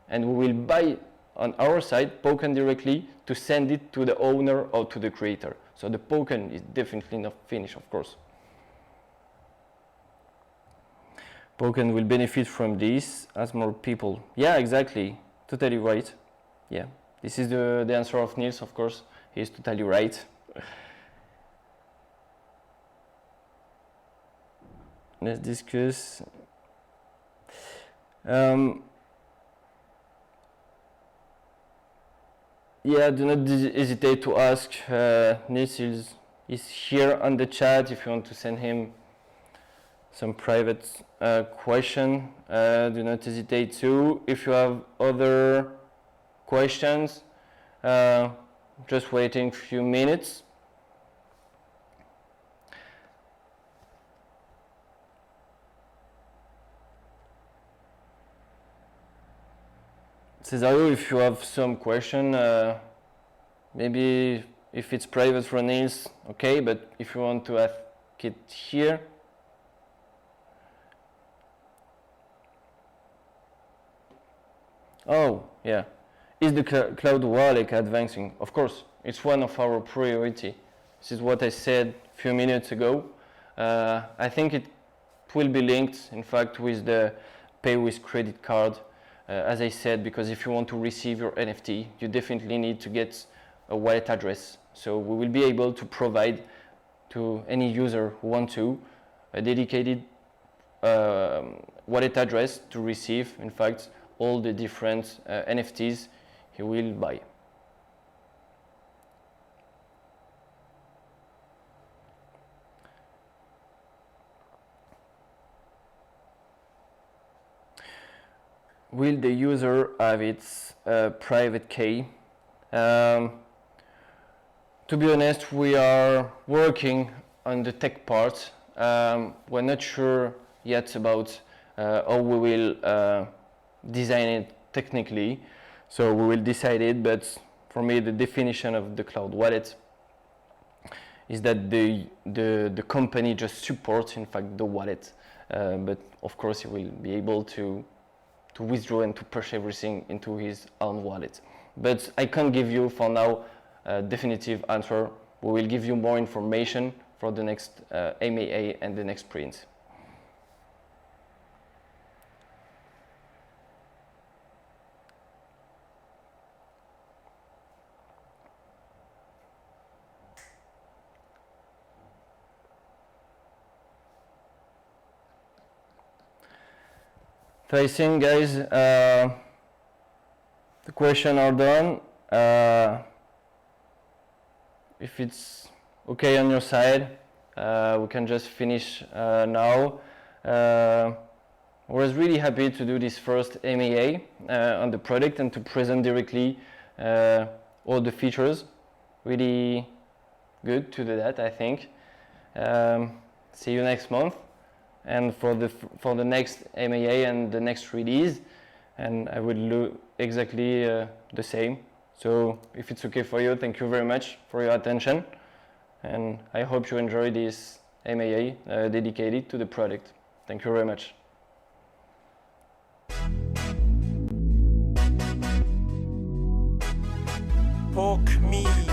and we will buy on our side token directly to send it to the owner or to the creator. So the token is definitely not finished, of course. Token will benefit from this as more people. Yeah, exactly. Totally right. Yeah, this is the answer of Niels, of course. He's totally right. Let's discuss. Yeah, do not hesitate to ask. Niels is here on the chat if you want to send him some private question. Do not hesitate to. If you have other questions, just waiting a few minutes. Cesario, if you have some question, maybe if it's private for Niels, okay, but if you want to ask it here. Oh, yeah. Is the cloud wallet advancing? Of course, it's one of our priority. This is what I said a few minutes ago. I think it will be linked, in fact, with the pay with credit card. As I said, because if you want to receive your NFT, you definitely need to get a wallet address. So we will be able to provide to any user who wants to a dedicated wallet address to receive, in fact, all the different NFTs he will buy. Will the user have its private key? To be honest, we are working on the tech part. We're not sure yet about how we will design it technically, so we will decide it. But for me, the definition of the cloud wallet is that the company just supports, in fact, the wallet. But of course, he will be able to withdraw and to push everything into his own wallet. But I can't give you for now a definitive answer. We will give you more information for the next A.M.A. and the next sprint. So I think, guys, the questions are done. If it's okay on your side, we can just finish now. I was really happy to do this first A.M.A. On the product and to present directly all the features. Really good to do that, I think. See you next month. And for the next A.M.A. and the next release, and I will do exactly the same. So if it's okay for you, thank you very much for your attention, and I hope you enjoy this A.M.A. Dedicated to the product. Thank you very much. A.M.A.